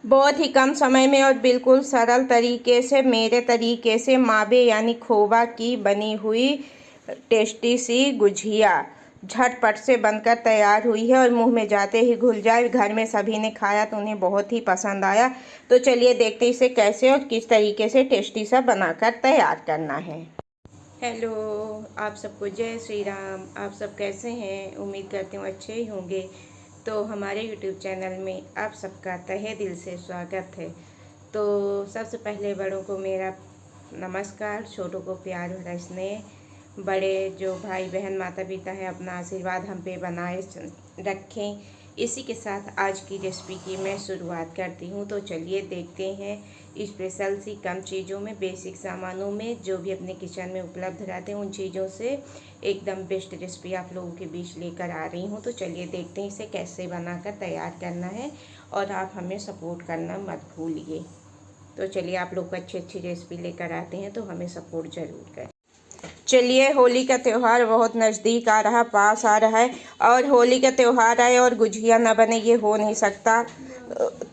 बहुत ही कम समय में और बिल्कुल सरल तरीके से मेरे तरीके से मावे यानी खोवा की बनी हुई टेस्टी सी गुझिया झटपट से बनकर तैयार हुई है और मुंह में जाते ही घुल जाए। घर में सभी ने खाया तो उन्हें बहुत ही पसंद आया। तो चलिए देखते इसे कैसे और किस तरीके से टेस्टी सा बनाकर तैयार करना है। हेलो, आप सबको जय श्री राम। आप सब कैसे हैं? उम्मीद करती हूँ अच्छे ही होंगे। तो हमारे YouTube चैनल में आप सबका तहे दिल से स्वागत है। तो सबसे पहले बड़ों को मेरा नमस्कार, छोटों को प्यार भरा स्नेह, बड़े जो भाई बहन माता पिता हैं अपना आशीर्वाद हम पे बनाए रखें। इसी के साथ आज की रेसिपी की मैं शुरुआत करती हूँ। तो चलिए देखते हैं स्पेशल सी कम चीज़ों में, बेसिक सामानों में, जो भी अपने किचन में उपलब्ध रहते हैं उन चीज़ों से एकदम बेस्ट रेसिपी आप लोगों के बीच लेकर आ रही हूँ। तो चलिए देखते हैं इसे कैसे बनाकर तैयार करना है और आप हमें सपोर्ट करना मत भूलिए। तो चलिए आप लोग अच्छी रेसिपी लेकर आते हैं तो हमें सपोर्ट ज़रूर करें। चलिए, होली का त्यौहार बहुत नज़दीक आ रहा, पास आ रहा है और होली का त्यौहार आए और गुझिया ना बने ये हो नहीं सकता।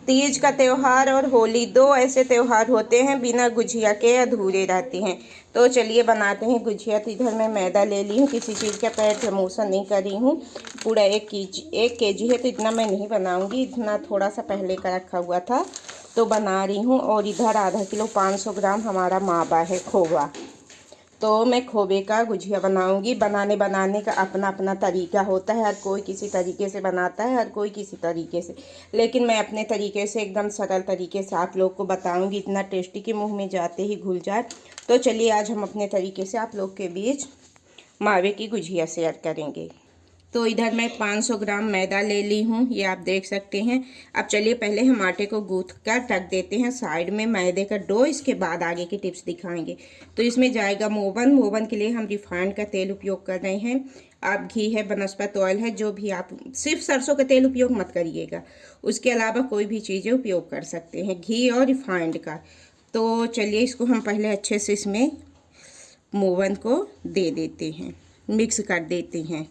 तीज का त्यौहार और होली दो ऐसे त्यौहार होते हैं बिना गुझिया के अधूरे रहते हैं। तो चलिए बनाते हैं गुझिया। तो इधर मैं मैदा ले ली हूँ, किसी चीज़ का पैर प्रमोशन नहीं कर रही हूँ। पूरा 1 केजी है तो इतना मैं नहीं बनाऊँगी, इतना थोड़ा सा पहले का रखा हुआ था तो बना रही हूँ। और इधर आधा किलो 500 ग्राम हमारा मावा है खोवा। तो मैं खोवे का गुझिया बनाऊंगी। बनाने का अपना अपना तरीका होता है, हर कोई किसी तरीके से बनाता है, हर कोई किसी तरीके से, लेकिन मैं अपने तरीके से एकदम सरल तरीके से आप लोग को बताऊंगी, इतना टेस्टी कि मुंह में जाते ही घुल जाए। तो चलिए आज हम अपने तरीके से आप लोग के बीच मावे की गुझिया शेयर करेंगे। तो इधर मैं 500 ग्राम मैदा ले ली हूँ, ये आप देख सकते हैं। अब चलिए पहले हम आटे को गूँथ कर रख देते हैं साइड में मैदे का डो, इसके बाद आगे की टिप्स दिखाएंगे। तो इसमें जाएगा मोवन। मोवन के लिए हम रिफाइंड का तेल उपयोग कर रहे हैं। आप घी है, वनस्पति ऑयल है, जो भी आप, सिर्फ सरसों का तेल उपयोग मत करिएगा, उसके अलावा कोई भी चीज़ें उपयोग कर सकते हैं, घी और रिफाइंड का। तो चलिए इसको हम पहले अच्छे से इसमें मोवन को दे देते हैं, मिक्स कर देते हैं।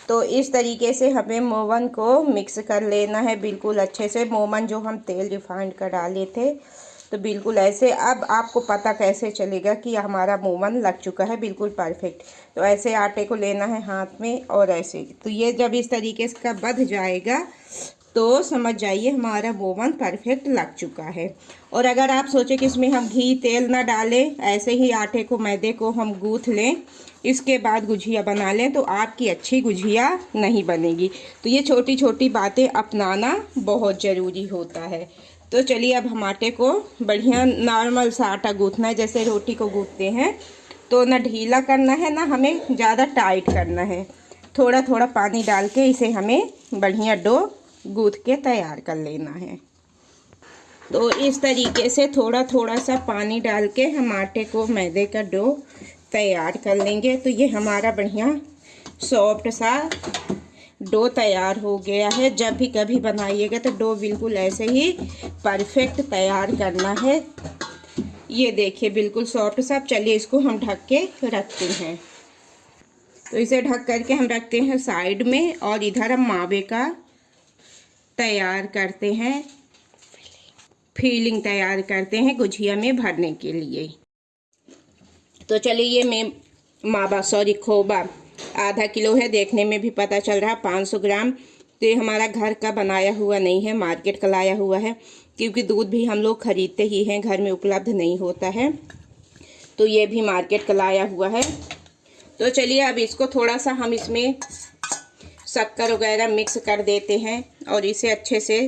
तो इस तरीके से हमें मोवन को मिक्स कर लेना है बिल्कुल अच्छे से। मोवन जो हम तेल रिफाइंड का डाले थे तो बिल्कुल ऐसे। अब आपको पता कैसे चलेगा कि हमारा मोवन लग चुका है बिल्कुल परफेक्ट? तो ऐसे आटे को लेना है हाथ में और ऐसे, तो ये जब इस तरीके से का बंध जाएगा तो समझ जाइए हमारा मोवन परफेक्ट लग चुका है। और अगर आप सोचें कि इसमें हम घी तेल ना डालें, ऐसे ही आटे को मैदे को हम गूँथ लें, इसके बाद गुझिया बना लें, तो आपकी अच्छी गुझिया नहीं बनेगी। तो ये छोटी छोटी बातें अपनाना बहुत ज़रूरी होता है। तो चलिए अब हम आटे को बढ़िया नॉर्मल सा आटा गूँथना है, जैसे रोटी को गूँथते हैं। तो ना ढीला करना है ना हमें ज़्यादा टाइट करना है, थोड़ा थोड़ा पानी डाल के इसे हमें बढ़िया डो गूँथ के तैयार कर लेना है। तो इस तरीके से थोड़ा थोड़ा सा पानी डाल के हम आटे को, मैदे का डो तैयार कर लेंगे। तो ये हमारा बढ़िया सॉफ्ट सा डो तैयार हो गया है। जब भी कभी बनाइएगा तो डो बिल्कुल ऐसे ही परफेक्ट तैयार करना है। ये देखिए बिल्कुल सॉफ्ट सा। चलिए इसको हम ढक के रखते हैं। तो इसे ढक करके हम रखते हैं साइड में और इधर हम मावे का तैयार करते हैं, फिलिंग तैयार करते हैं गुझिया में भरने के लिए। तो चलिए ये मैं खोवा आधा किलो है, देखने में भी पता चल रहा है 500 ग्राम। तो ये हमारा घर का बनाया हुआ नहीं है, मार्केट का लाया हुआ है, क्योंकि दूध भी हम लोग खरीदते ही हैं, घर में उपलब्ध नहीं होता है। तो ये भी मार्केट का लाया हुआ है। तो चलिए अब इसको थोड़ा सा हम इसमें शक्कर वगैरह मिक्स कर देते हैं और इसे अच्छे से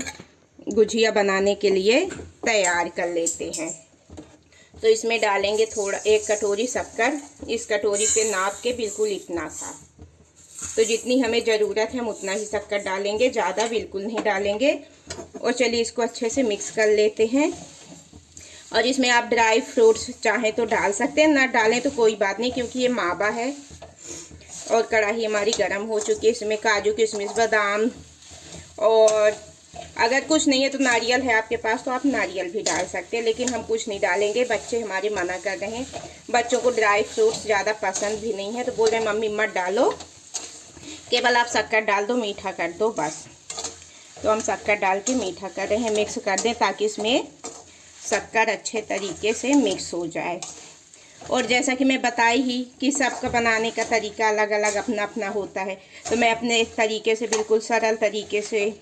गुझिया बनाने के लिए तैयार कर लेते हैं। तो इसमें डालेंगे थोड़ा 1 कटोरी शक्कर। इस कटोरी पे नाप के बिल्कुल इतना सा, तो जितनी हमें ज़रूरत है हम उतना ही शक्कर डालेंगे, ज़्यादा बिल्कुल नहीं डालेंगे। और चलिए इसको अच्छे से मिक्स कर लेते हैं। और इसमें आप ड्राई फ्रूट्स चाहें तो डाल सकते हैं, ना डालें तो कोई बात नहीं, क्योंकि ये मावा है। और कढ़ाई हमारी गर्म हो चुकी है, इसमें काजू किशमिश बादाम, और अगर कुछ नहीं है तो नारियल है आपके पास तो आप नारियल भी डाल सकते हैं, लेकिन हम कुछ नहीं डालेंगे। बच्चे हमारे मना कर रहे हैं, बच्चों को ड्राई फ्रूट्स ज़्यादा पसंद भी नहीं है, तो बोल रहे हैं मम्मी मत डालो, केवल आप शक्कर डाल दो, मीठा कर दो बस। तो हम शक्कर डाल के मीठा कर रहे हैं, मिक्स कर दें ताकि इसमें शक्कर अच्छे तरीके से मिक्स हो जाए। और जैसा कि मैं बताई ही कि सबका बनाने का तरीका अलग अलग अपना अपना होता है, तो मैं अपने तरीके से बिल्कुल सरल तरीके से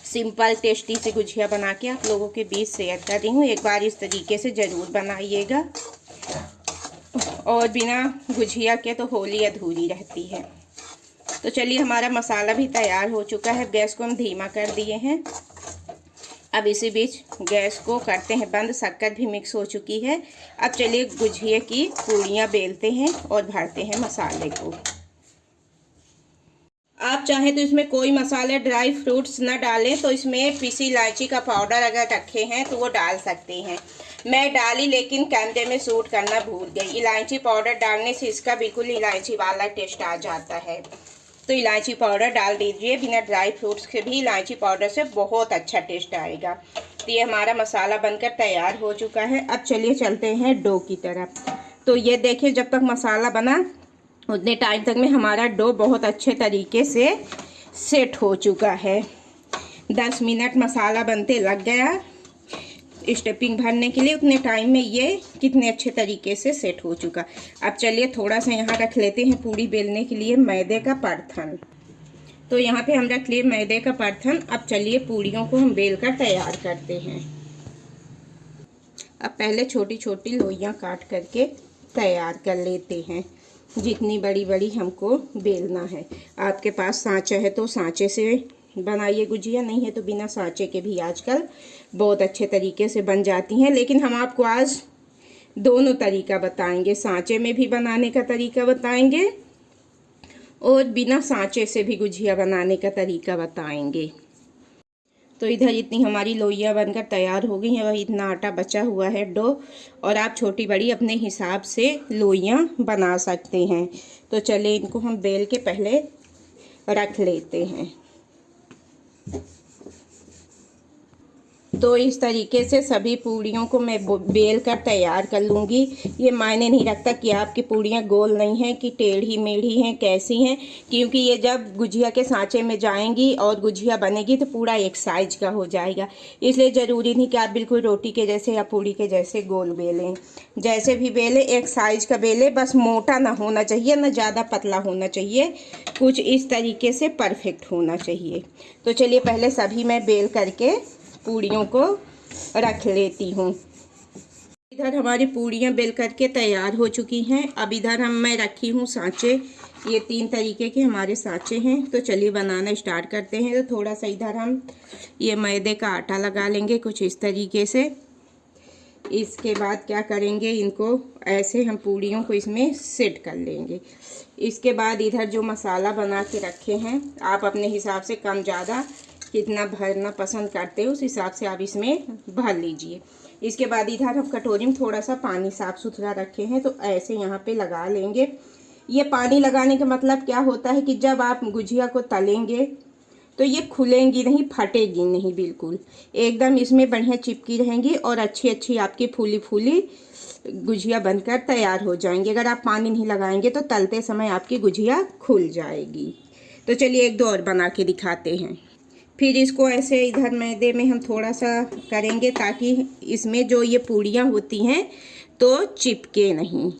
सिंपल टेस्टी सी गुजिया बना के आप लोगों के बीच शेयर कर रही हूँ। एक बार इस तरीके से ज़रूर बनाइएगा, और बिना गुजिया के तो होली अधूरी रहती है। तो चलिए, हमारा मसाला भी तैयार हो चुका है। गैस को हम धीमा कर दिए हैं। अब इसी बीच गैस को करते हैं बंद। शक्कर भी मिक्स हो चुकी है। अब चलिए गुजिया की पूड़ियाँ बेलते हैं और भरते हैं मसाले को। आप चाहें तो इसमें कोई मसाले ड्राई फ्रूट्स न डालें, तो इसमें पिसी इलायची का पाउडर अगर रखे हैं तो वो डाल सकते हैं। मैं डाली, लेकिन कैमरे में शूट करना भूल गई। इलायची पाउडर डालने से इसका बिल्कुल इलायची वाला टेस्ट आ जाता है, तो इलायची पाउडर डाल दीजिए। बिना ड्राई फ्रूट्स के भी इलायची पाउडर से बहुत अच्छा टेस्ट आएगा। तो ये हमारा मसाला बनकर तैयार हो चुका है। अब चलिए चलते हैं डो की तरफ। तो ये देखिए, जब तक मसाला बना उतने टाइम तक में हमारा डो बहुत अच्छे तरीके से सेट हो चुका है। 10 मिनट मसाला बनते लग गया स्टफिंग भरने के लिए। उतने टाइम में ये कितने अच्छे तरीके से सेट हो चुका। अब चलिए थोड़ा सा यहाँ रख लेते हैं पूड़ी बेलने के लिए मैदे का परथन। तो यहाँ पे हम रख लिए मैदे का परथन। अब चलिए पूड़ियों को हम बेल कर तैयार करते हैं। अब पहले छोटी छोटी लोइयाँ काट करके तैयार कर लेते हैं, जितनी बड़ी बड़ी हमको बेलना है। आपके पास सांचा है तो सांचे से बनाइए गुजिया, नहीं है तो बिना सांचे के भी आजकल बहुत अच्छे तरीके से बन जाती हैं। लेकिन हम आपको आज दोनों तरीका बताएंगे, सांचे में भी बनाने का तरीका बताएंगे और बिना सांचे से भी गुजिया बनाने का तरीका बताएंगे। तो इधर इतनी हमारी लोइयाँ बनकर तैयार हो गई हैं, वही इतना आटा बचा हुआ है डो, और आप छोटी बड़ी अपने हिसाब से लोइयाँ बना सकते हैं। तो चलिए इनको हम बेल के पहले रख लेते हैं। तो इस तरीके से सभी पूड़ियों को मैं बेल कर तैयार कर लूँगी। ये मायने नहीं रखता कि आपकी पूड़ियाँ गोल नहीं हैं कि टेढ़ी मेढ़ी हैं, कैसी हैं, क्योंकि ये जब गुजिया के सांचे में जाएंगी और गुजिया बनेगी तो पूरा एक साइज का हो जाएगा। इसलिए ज़रूरी नहीं कि आप बिल्कुल रोटी के जैसे या पूड़ी के जैसे गोल बेलें। जैसे भी बेलें एक साइज का बेलें, बस मोटा ना होना चाहिए, ना ज़्यादा पतला होना चाहिए, कुछ इस तरीके से परफेक्ट होना चाहिए। तो चलिए पहले सभी मैं बेल करके पूड़ियों को रख लेती हूँ। इधर हमारी पूड़ियाँ बेल करके तैयार हो चुकी हैं। अब इधर मैं रखी हूँ सांचे। ये 3 तरीके के हमारे सांचे हैं। तो चलिए बनाना स्टार्ट करते हैं। तो थोड़ा सा इधर हम ये मैदे का आटा लगा लेंगे कुछ इस तरीके से। इसके बाद क्या करेंगे, इनको ऐसे हम पूड़ियों को इसमें सेट कर लेंगे। इसके बाद इधर जो मसाला बना के रखे हैं, आप अपने हिसाब से कम ज़्यादा कितना भरना पसंद करते हो उस हिसाब से आप इसमें भर लीजिए। इसके बाद इधर हम कटोरी में थोड़ा सा पानी साफ़ सुथरा रखे हैं, तो ऐसे यहाँ पे लगा लेंगे। ये पानी लगाने का मतलब क्या होता है कि जब आप गुजिया को तलेंगे तो ये खुलेंगी नहीं, फटेगी नहीं, बिल्कुल एकदम इसमें बढ़िया चिपकी रहेंगी और अच्छी अच्छी आपकी फूली फूली गुजिया बनकर तैयार हो जाएंगी। अगर आप पानी नहीं लगाएंगे तो तलते समय आपकी गुजिया खुल जाएगी। तो चलिए एक दो और बना के दिखाते हैं। फिर इसको ऐसे इधर मैदे में हम थोड़ा सा करेंगे ताकि इसमें जो ये पूड़ियाँ होती हैं तो चिपके नहीं।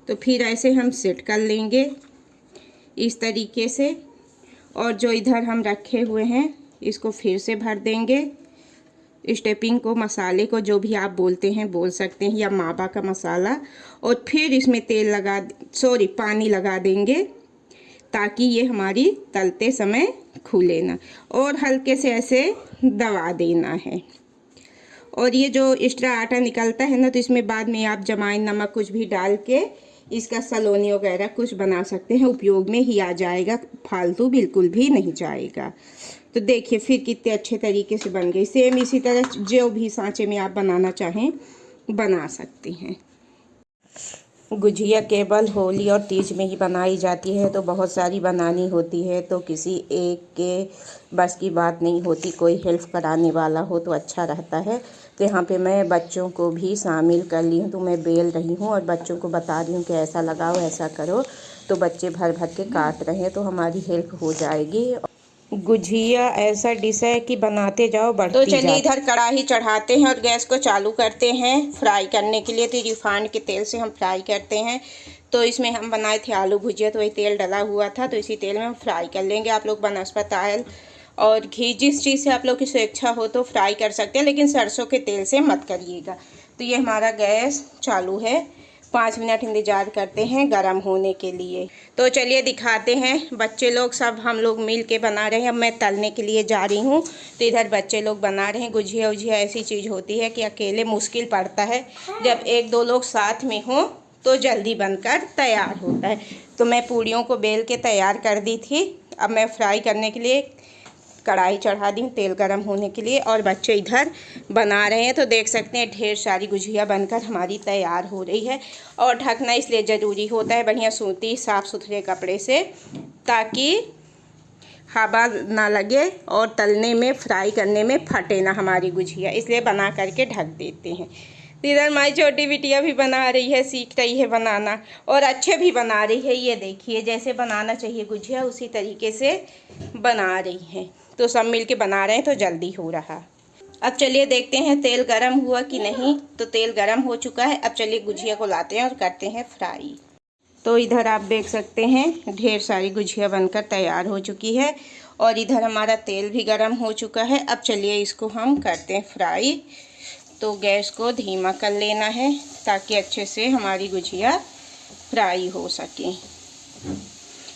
तो फिर ऐसे हम सेट कर लेंगे इस तरीके से, और जो इधर हम रखे हुए हैं इसको फिर से भर देंगे। स्टफिंग को, मसाले को, जो भी आप बोलते हैं बोल सकते हैं, या मावा का मसाला, और फिर इसमें पानी लगा देंगे ताकि ये हमारी तलते समय खुले ना, और हल्के से ऐसे दबा देना है। और ये जो एक्स्ट्रा आटा निकलता है ना, तो इसमें बाद में आप जमाइन नमक कुछ भी डाल के इसका सलोनी वगैरह कुछ बना सकते हैं, उपयोग में ही आ जाएगा, फालतू बिल्कुल भी नहीं जाएगा। तो देखिए फिर कितने अच्छे तरीके से बन गई। सेम इसी तरह जो भी सांचे में आप बनाना चाहें बना सकती हैं। गुजिया केवल होली और तीज में ही बनाई जाती है, तो बहुत सारी बनानी होती है, तो किसी एक के बस की बात नहीं होती। कोई हेल्प कराने वाला हो तो अच्छा रहता है। तो यहाँ पे मैं बच्चों को भी शामिल कर ली हूँ। तो मैं बेल रही हूँ और बच्चों को बता रही हूँ कि ऐसा लगाओ, ऐसा करो। तो बच्चे भर भर के काट रहे हैं, तो हमारी हेल्प हो जाएगी। गुझिया ऐसा डिश है कि बनाते जाओ बढ़ती जाओ। तो चलिए इधर कढ़ाई चढ़ाते हैं और गैस को चालू करते हैं फ्राई करने के लिए। तो रिफाइंड के तेल से हम फ्राई करते हैं। तो इसमें हम बनाए थे आलू भुजिया, तो वही तेल डला हुआ था, तो इसी तेल में हम फ्राई कर लेंगे। आप लोग बनस्पति ऑयल और घी जिस चीज़ से आप लोग की स्वेच्छा हो तो फ्राई कर सकते हैं, लेकिन सरसों के तेल से मत करिएगा। तो ये हमारा गैस चालू है, 5 मिनट इंतज़ार करते हैं गरम होने के लिए। तो चलिए दिखाते हैं। बच्चे लोग सब हम लोग मिल के बना रहे हैं। अब मैं तलने के लिए जा रही हूँ, तो इधर बच्चे लोग बना रहे हैं। गुझिया उझिया ऐसी चीज़ होती है कि अकेले मुश्किल पड़ता है, जब 1-2 लोग साथ में हो तो जल्दी बनकर तैयार होता है। तो मैं पूड़ियों को बेल के तैयार कर दी थी। अब मैं फ्राई करने के लिए कढ़ाई चढ़ा दी हूँ तेल गरम होने के लिए, और बच्चे इधर बना रहे हैं। तो देख सकते हैं ढेर सारी गुझिया बनकर हमारी तैयार हो रही है। और ढकना इसलिए ज़रूरी होता है बढ़िया सूती साफ़ सुथरे कपड़े से, ताकि हवा ना लगे और तलने में फ्राई करने में फटे ना हमारी गुझिया, इसलिए बना करके ढक देते हैं। इधर हमारी छोटी बिटिया भी बना रही है, सीख रही है बनाना, और अच्छे भी बना रही है। ये देखिए जैसे बनाना चाहिए गुझिया उसी तरीके से बना रही है। तो सब मिल के बना रहे हैं तो जल्दी हो रहा। अब चलिए देखते हैं तेल गरम हुआ कि नहीं। तो तेल गरम हो चुका है। अब चलिए गुझिया को लाते हैं और करते हैं फ्राई। तो इधर आप देख सकते हैं ढेर सारी गुझिया बनकर तैयार हो चुकी है, और इधर हमारा तेल भी गरम हो चुका है। अब चलिए इसको हम करते हैं फ्राई। तो गैस को धीमा कर लेना है ताकि अच्छे से हमारी गुझिया फ्राई हो सके।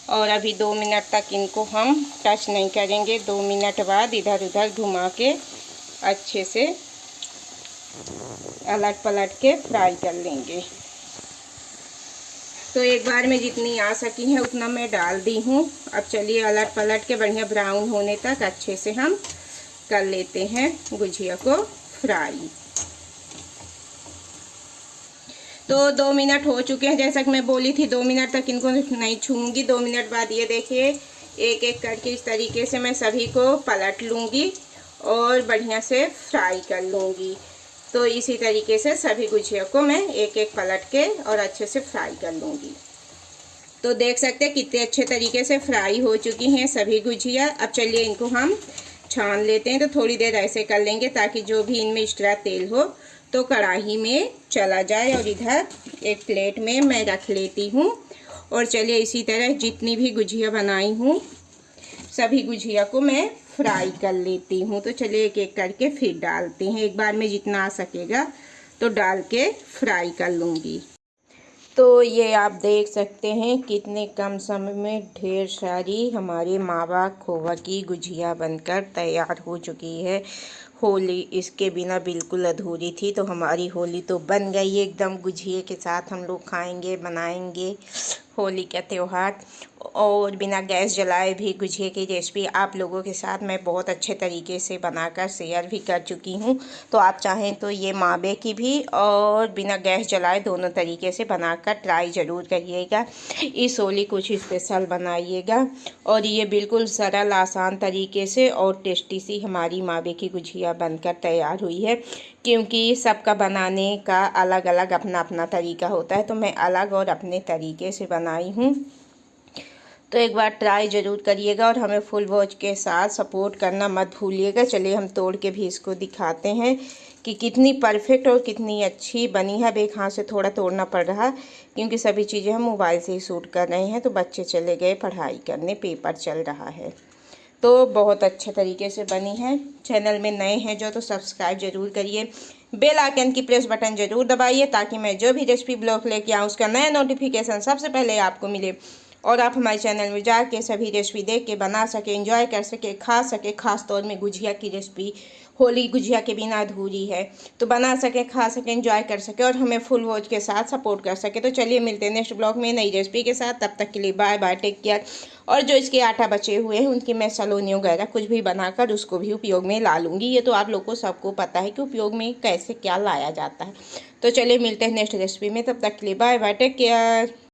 और अभी 2 मिनट तक इनको हम टच नहीं करेंगे। 2 मिनट बाद इधर उधर घुमा के अच्छे से अलट पलट के फ्राई कर लेंगे। तो एक बार में जितनी आ सकी है उतना मैं डाल दी हूँ। अब चलिए अलट पलट के बढ़िया ब्राउन होने तक अच्छे से हम कर लेते हैं गुझिया को फ्राई। तो 2 मिनट हो चुके हैं। जैसा कि मैं बोली थी 2 मिनट तक इनको नहीं छूऊंगी। 2 मिनट बाद ये देखिए एक एक करके इस तरीके से मैं सभी को पलट लूँगी और बढ़िया से फ्राई कर लूँगी। तो इसी तरीके से सभी गुझिया को मैं एक एक पलट के और अच्छे से फ्राई कर लूँगी। तो देख सकते हैं कितने अच्छे तरीके से फ्राई हो चुकी हैं सभी गुझिया। अब चलिए इनको हम छान लेते हैं। तो थोड़ी देर ऐसे कर लेंगे ताकि जो भी इनमें एक्स्ट्रा तेल हो तो कढ़ाई में चला जाए। और इधर एक प्लेट में मैं रख लेती हूँ। और चलिए इसी तरह जितनी भी गुझिया बनाई हूँ सभी गुझिया को मैं फ्राई कर लेती हूँ। तो चलिए एक एक करके फिर डालते हैं। एक बार में जितना आ सकेगा तो डाल के फ्राई कर लूँगी। तो ये आप देख सकते हैं कितने कम समय में ढेर सारी हमारे मावा खोवा की गुझिया बनकर तैयार हो चुकी है। होली इसके बिना बिल्कुल अधूरी थी। तो हमारी होली तो बन गई एकदम। गुझिया के साथ हम लोग खाएंगे बनाएंगे होली का त्यौहार। और बिना गैस जलाए भी गुझिया की रेसिपी आप लोगों के साथ मैं बहुत अच्छे तरीके से बनाकर शेयर भी कर चुकी हूँ। तो आप चाहें तो ये मावे की भी और बिना गैस जलाए दोनों तरीके से बनाकर ट्राई ज़रूर करिएगा। इस होली कुछ स्पेशल बनाइएगा। और ये बिल्कुल सरल आसान तरीके से और टेस्टी सी हमारी मावे की गुझिया बनकर तैयार हुई है। क्योंकि सबका बनाने का अलग अलग अपना अपना तरीका होता है, तो मैं अलग और अपने तरीके से बनाई हूँ। तो एक बार ट्राई ज़रूर करिएगा और हमें फुल वॉच के साथ सपोर्ट करना मत भूलिएगा। चलिए हम तोड़ के भी इसको दिखाते हैं कि कितनी परफेक्ट और कितनी अच्छी बनी है। अब एक हाथ से थोड़ा तोड़ना पड़ रहा क्योंकि सभी चीज़ें हम मोबाइल से ही शूट कर रहे हैं। तो बच्चे चले गए पढ़ाई करने, पेपर चल रहा है। तो बहुत अच्छे तरीके से बनी है। चैनल में नए हैं जो तो सब्सक्राइब ज़रूर करिए। बेल आइकन की प्रेस बटन ज़रूर दबाइए ताकि मैं जो भी रेसिपी ब्लॉग लेके आऊँ उसका नया नोटिफिकेशन सबसे पहले आपको मिले। और आप हमारे चैनल में जाके सभी रेसिपी देख के बना सके, एंजॉय कर सके, खा सके। खास तौर में गुझिया की रेसिपी होली गुझिया के बिना अधूरी है। तो बना सके, खा सके, एंजॉय कर सके और हमें फुल वॉच के साथ सपोर्ट कर सके। तो चलिए मिलते हैं नेक्स्ट ब्लॉग में नई रेसिपी के साथ। तब तक के लिए बाय बाय, टेक केयर। और जो इसके आटा बचे हुए हैं उनकी मैं सलोनी वगैरह कुछ भी बनाकर उसको भी उपयोग में ला लूँगी। ये तो आप लोग को सबको पता है कि उपयोग में कैसे क्या लाया जाता है। तो चलिए मिलते हैं नेक्स्ट रेसिपी में। तब तक के लिए बाय बाय, टेक केयर।